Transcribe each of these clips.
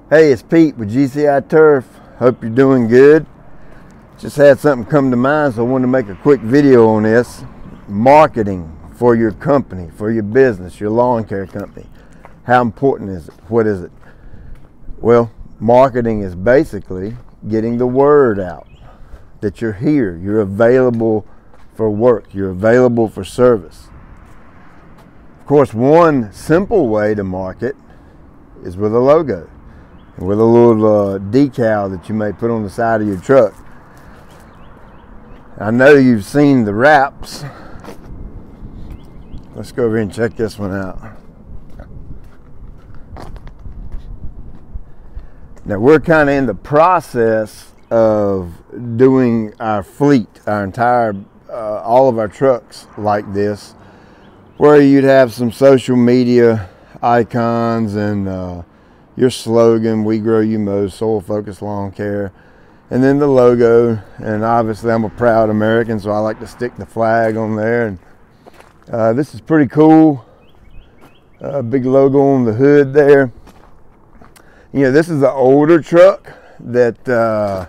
Hey, it's Pete with GCI Turf. Hope you're doing good. Just had something come to mind, so I wanted to make a quick video on this. Marketing for your company, for your business, your lawn care company. How important is it? What is it? Well, marketing is basically getting the word out that you're here, you're available for work, you're available for service. Of course, one simple way to market is with a logo, with a little decal that you may put on the side of your truck. I know you've seen the wraps. Let's go over here and check this one out. Now we're kind of in the process of doing our fleet, our entire, all of our trucks like this, where you'd have some social media icons and your slogan, "We grow, you mow, soil focused lawn care," and then the logo. And obviously I'm a proud American, so I like to stick the flag on there. And this is pretty cool. Big logo on the hood there. You know, this is an older truck that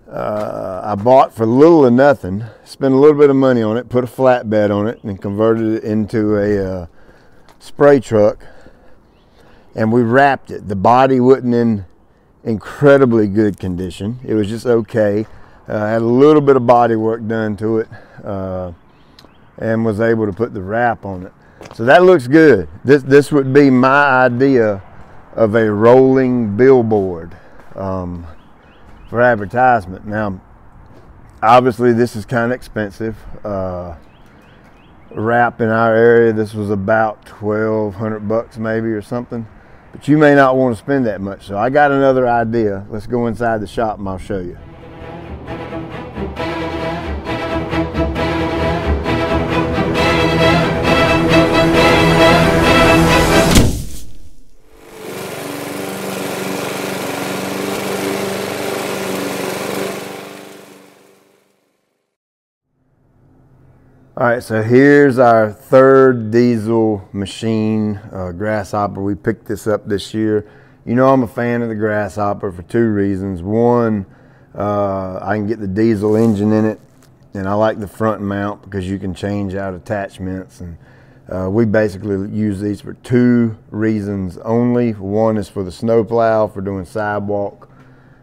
I bought for little or nothing. Spent a little bit of money on it, put a flatbed on it, and converted it into a spray truck. And we wrapped it. The body wasn't in incredibly good condition. It was just okay. Had a little bit of body work done to it, and was able to put the wrap on it. So that looks good. This would be my idea of a rolling billboard for advertisement. Now, obviously this is kind of expensive. Wrap in our area, this was about $1,200 maybe or something. But you may not want to spend that much. So I got another idea. Let's go inside the shop and I'll show you. All right, so here's our third diesel machine, Grasshopper. We picked this up this year. You know, I'm a fan of the Grasshopper for two reasons. One, I can get the diesel engine in it, and I like the front mount because you can change out attachments. And we basically use these for two reasons only. One is for the snow plow, for doing sidewalk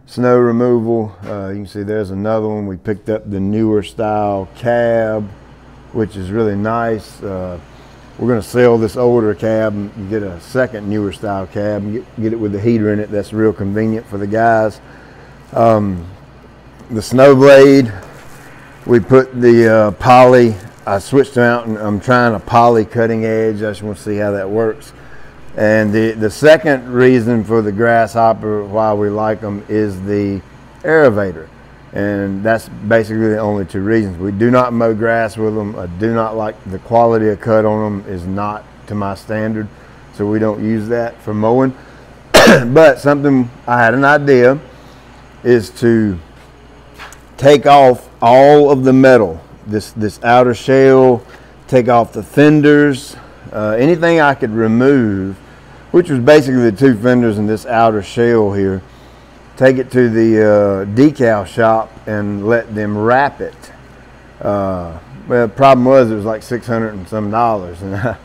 snow removal. You can see there's another one. We picked up the newer style cab, which is really nice. We're going to sell this older cab and get a second newer style cab and get it with the heater in it. That's real convenient for the guys. The snow blade, we put the poly. I switched them out and I'm trying a poly cutting edge. I just want to see how that works. And the second reason for the Grasshopper, why we like them, is the aerator. And that's basically the only two reasons. We do not mow grass with them. I do not like the quality of cut on them, is not to my standard, so we don't use that for mowing. But something I had an idea is to take off all of the metal, this outer shell, take off the fenders, anything I could remove, which was basically the two fenders and this outer shell here. Take it to the decal shop and let them wrap it. Well, the problem was it was like $600 and some, and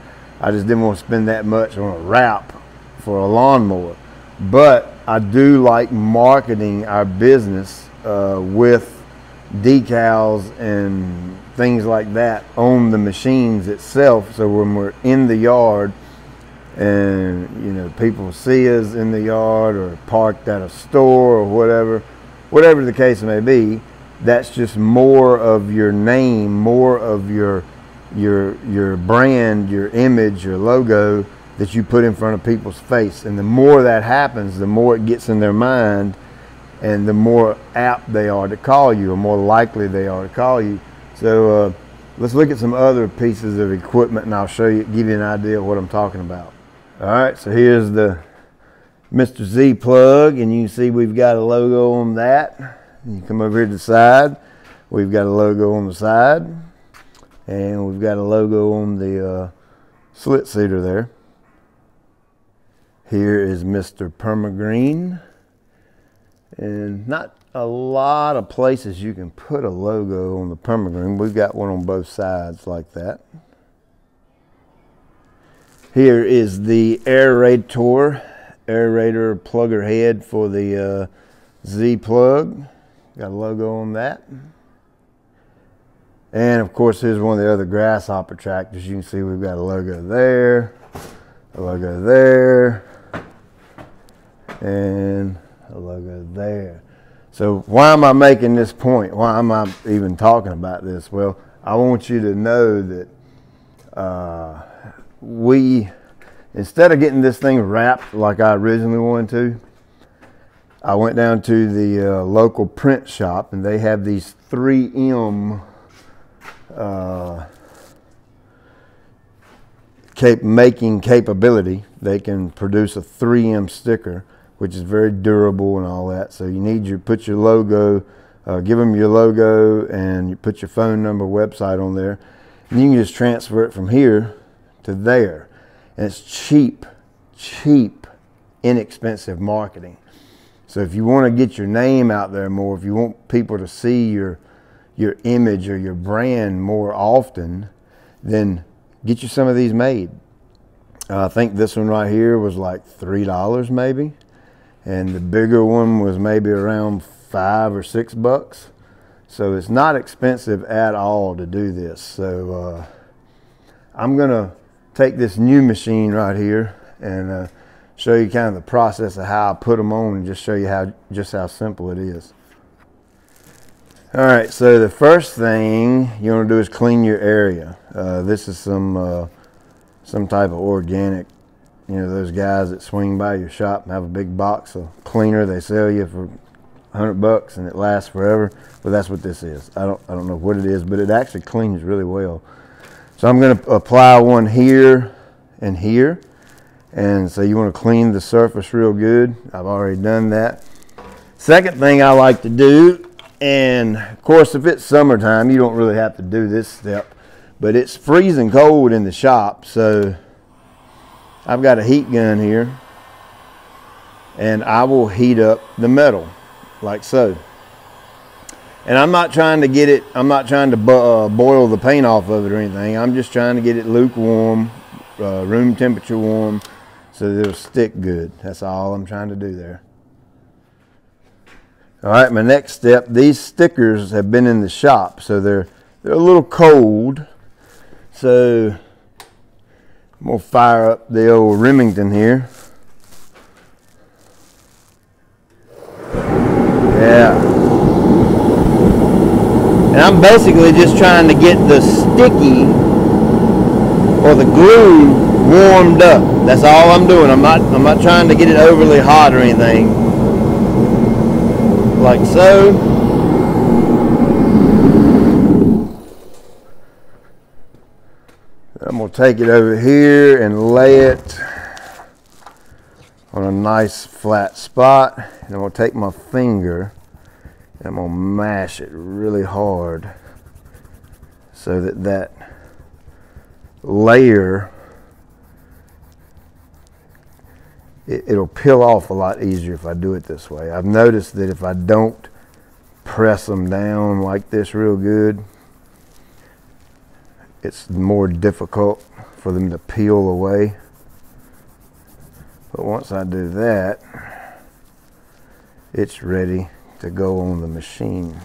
I just didn't want to spend that much on a wrap for a lawnmower. But I do like marketing our business with decals and things like that on the machines itself. So when we're in the yard, and you know, people see us in the yard or parked at a store or whatever the case may be, that's just more of your name, more of your brand, your image, your logo that you put in front of people's face. And the more that happens, the more it gets in their mind, and the more apt they are to call you, or more likely they are to call you. So let's look at some other pieces of equipment and I'll show you, give you an idea of what I'm talking about. All right, so here's the Mr. Z plug, and you can see we've got a logo on that. You come over here to the side, we've got a logo on the side, and we've got a logo on the slit seater there. Here is Mr. Permagreen. And not a lot of places you can put a logo on the Permagreen. We've got one on both sides like that. Here is the aerator plugger head for the Z plug. Got a logo on that. And of course, here's one of the other grasshopper tractors. You can see we've got a logo there, a logo there, and a logo there. So why am I making this point? Why am I even talking about this? Well, I want you to know that instead of getting this thing wrapped like I originally wanted to, I went down to the local print shop, and they have these 3M making capability. They can produce a 3M sticker, which is very durable and all that. So you need put your logo, give them your logo, and you put your phone number, website on there, and you can just transfer it from here to there. And it's cheap, inexpensive marketing. So if you want to get your name out there more, if you want people to see your image or your brand more often, then get you some of these made. I think this one right here was like $3 maybe, and the bigger one was maybe around $5 or $6. So it's not expensive at all to do this. So I'm gonna take this new machine right here and show you kind of the process of how I put them on, and just show you just how simple it is. All right, so the first thing you want to do is clean your area. This is some type of organic, you know, those guys that swing by your shop and have a big box of cleaner they sell you for $100 and it lasts forever. Well, that's what this is. I don't know what it is, but it actually cleans really well. So I'm going to apply one here and here. And so you want to clean the surface real good. I've already done that. Second thing I like to do, and of course if it's summertime you don't really have to do this step, but it's freezing cold in the shop, so I've got a heat gun here, and I will heat up the metal like so. And I'm not trying to boil the paint off of it or anything. I'm just trying to get it lukewarm, room temperature warm, so that it'll stick good. That's all I'm trying to do there. All right, my next step, these stickers have been in the shop, so they're a little cold. So I'm gonna fire up the old Remington here. Yeah. And I'm basically just trying to get the sticky or the glue warmed up. That's all I'm doing. I'm not trying to get it overly hot or anything. Like so. I'm going to take it over here and lay it on a nice flat spot. And I'm going to take my finger and I'm going to mash it really hard so that layer, it'll peel off a lot easier if I do it this way. I've noticed that if I don't press them down like this real good, it's more difficult for them to peel away. But once I do that, it's ready to go on the machine.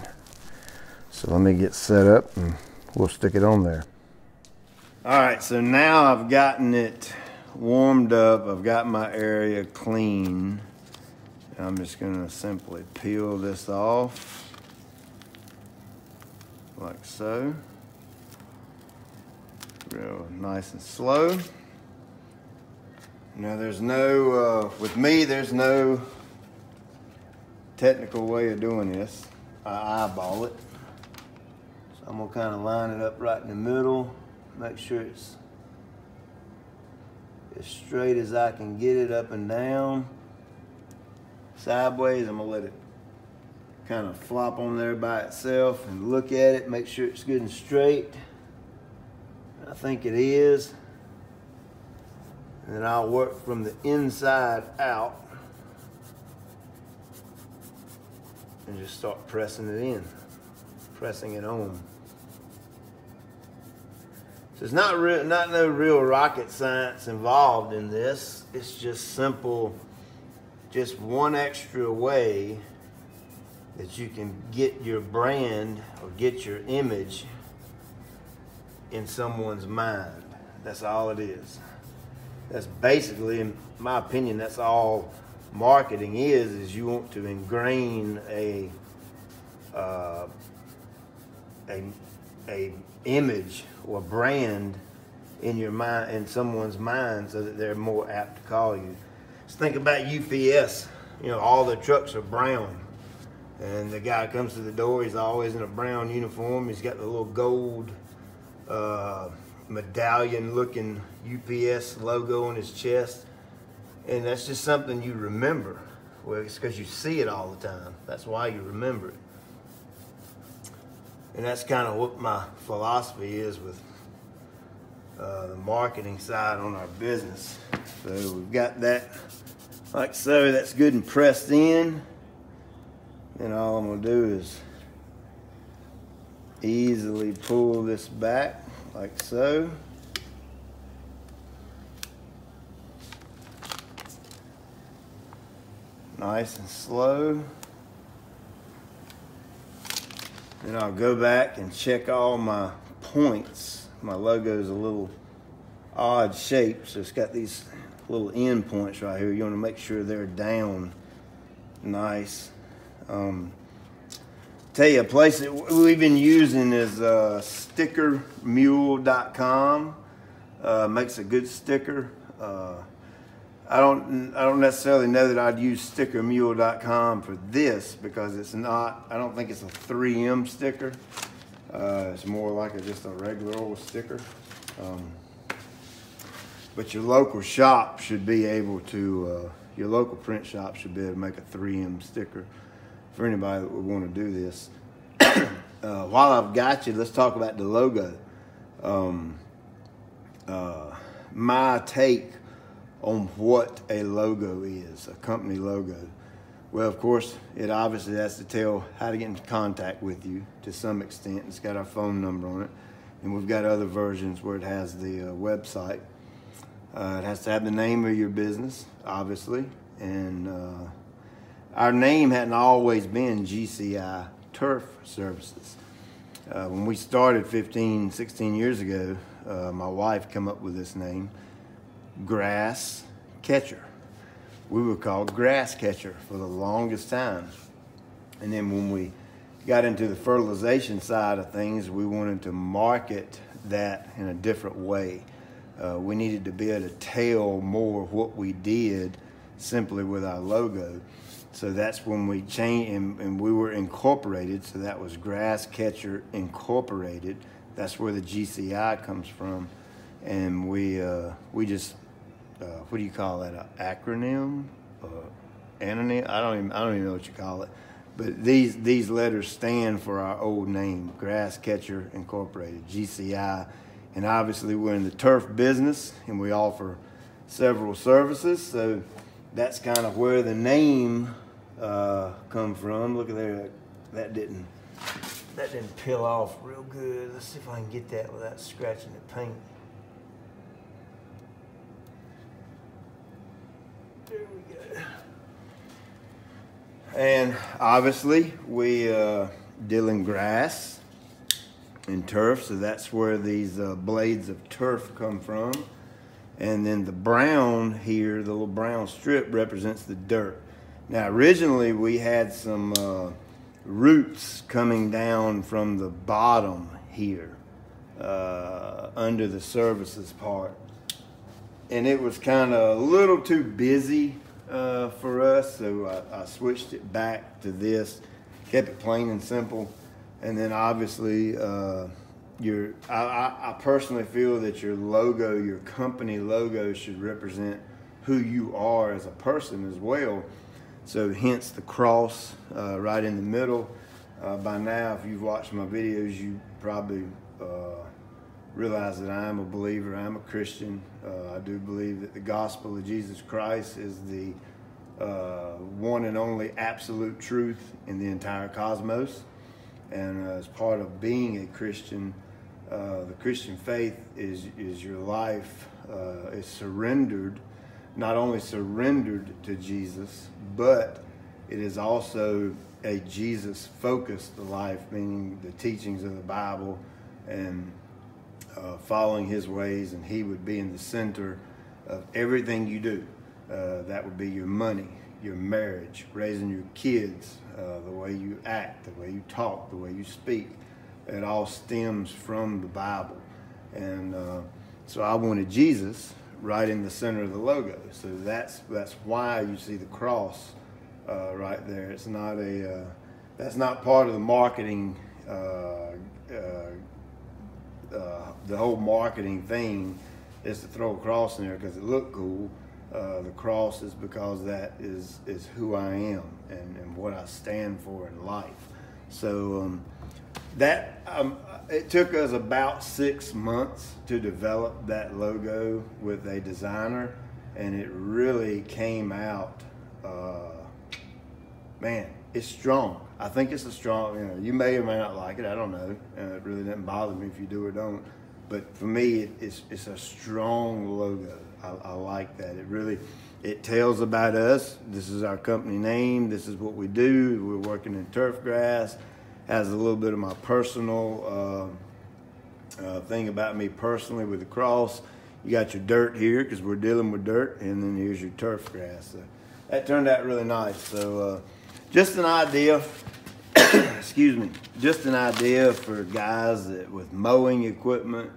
So let me get set up and we'll stick it on there. All right, so now I've gotten it warmed up. I've got my area clean. I'm just gonna simply peel this off like so. Real nice and slow. Now there's no, with me, there's no technical way of doing this. I eyeball it. So I'm gonna kind of line it up right in the middle, make sure it's as straight as I can get it up and down. Sideways, I'm gonna let it kind of flop on there by itself and look at it, make sure it's good and straight. I think it is. And then I'll work from the inside out and just start pressing it in, pressing it on. So it's not no real rocket science involved in this. It's just simple, just one extra way that you can get your brand or get your image in someone's mind. That's all it is. That's basically, in my opinion, that's all marketing is you want to ingrain a image or brand in your mind, in someone's mind, so that they're more apt to call you. Just think about UPS. You know, all the trucks are brown, and the guy comes to the door, he's always in a brown uniform. He's got the little gold medallion looking UPS logo on his chest, and that's just something you remember. Well, it's because you see it all the time. That's why you remember it. And that's kind of what my philosophy is with the marketing side on our business. So we've got that like so. That's good and pressed in. And all I'm going to do is easily pull this back like so. Nice and slow. Then I'll go back and check all my points. My logo's a little odd shape, so it's got these little end points right here. You want to make sure they're down nice. Tell you, a place that we've been using is stickermule.com. Makes a good sticker. I don't necessarily know that I'd use stickermule.com for this, because it's not, I don't think it's a 3M sticker. It's more like just a regular old sticker. But your local shop should be able to, your local print shop should be able to make a 3M sticker for anybody that would want to do this. While I've got you, let's talk about the logo. My take on what a logo is, a company logo. Well, of course, it obviously has to tell how to get into contact with you to some extent. It's got our phone number on it, and we've got other versions where it has the website. It has to have the name of your business, obviously, and our name hadn't always been GCI Turf Services. When we started 15, 16 years ago, my wife came up with this name, Grass Catcher. We were called Grass Catcher for the longest time. And then when we got into the fertilization side of things, we wanted to market that in a different way. We needed to be able to tell more what we did simply with our logo. So that's when we changed, and we were incorporated, so that was Grass Catcher Incorporated. That's where the GCI comes from. And we just, what do you call that, an acronym? Anonym? I don't even know what you call it. But these letters stand for our old name, Grass Catcher Incorporated, GCI. And obviously we're in the turf business, and we offer several services. So that's kind of where the name come from. Look at there, that didn't peel off real good. Let's see if I can get that without scratching the paint. There we go. And obviously we deal in grass and turf, so that's where these blades of turf come from. And then the brown here, the little brown strip, represents the dirt. Now originally we had some roots coming down from the bottom here under the services part, and it was kind of a little too busy for us, so I switched it back to this, kept it plain and simple. And then obviously I personally feel that your logo, your company logo, should represent who you are as a person as well. So hence the cross right in the middle. By now, if you've watched my videos, you probably realize that I am a believer, I am a Christian. I do believe that the gospel of Jesus Christ is the one and only absolute truth in the entire cosmos. And as part of being a Christian, the Christian faith is your life is surrendered, not only surrendered to Jesus, but it is also a Jesus-focused life, meaning the teachings of the Bible and following his ways, and he would be in the center of everything you do. That would be your money, your marriage, raising your kids, the way you act, the way you talk, the way you speak. It all stems from the Bible. And so I wanted Jesus right in the center of the logo. So that's why you see the cross right there. It's not a that's not part of the marketing. The whole marketing thing is to throw a cross in there because it looked cool. The cross is because that is who I am and what I stand for in life. So it took us about 6 months to develop that logo with a designer, and it really came out. Man, it's strong. I think it's a strong. You may or may not like it. I don't know. It really doesn't bother me if you do or don't. But for me, it's a strong logo. I like that. It tells about us. This is our company name. This is what we do. We're working in turf grass. Has a little bit of my personal thing about me personally with the cross. You got your dirt here because we're dealing with dirt, and then here's your turf grass. So that turned out really nice. So just an idea. Excuse me. Just an idea for guys with mowing equipment,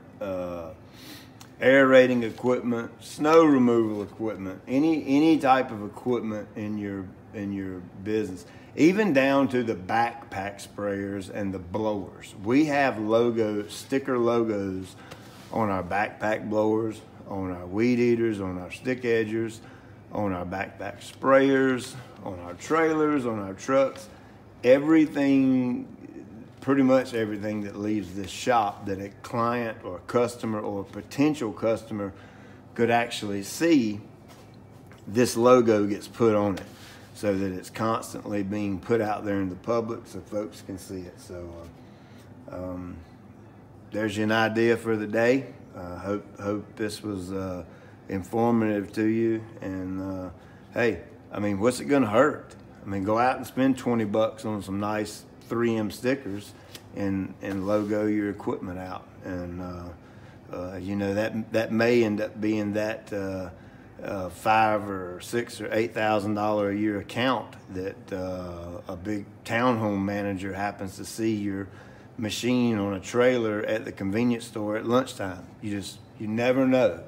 aerating equipment, snow removal equipment, any type of equipment in your business, even down to the backpack sprayers and the blowers. We have sticker logos on our backpack blowers, on our weed eaters, on our stick edgers, on our backpack sprayers, on our trailers, on our trucks. Everything, pretty much everything that leaves this shop that a client or a customer or a potential customer could actually see, this logo gets put on it so that it's constantly being put out there in the public so folks can see it. So there's an idea for the day. Hope this was informative to you. And hey, I mean, what's it gonna hurt? I mean, go out and spend 20 bucks on some nice 3M stickers and logo your equipment out. And that may end up being that $5,000 or $6,000 or $8,000 a year account that a big townhome manager happens to see your machine on a trailer at the convenience store at lunchtime. You never know.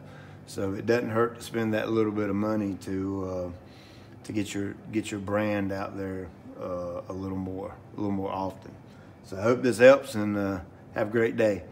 So it doesn't hurt to spend that little bit of money to get your brand out there a little more often. So I hope this helps, and have a great day.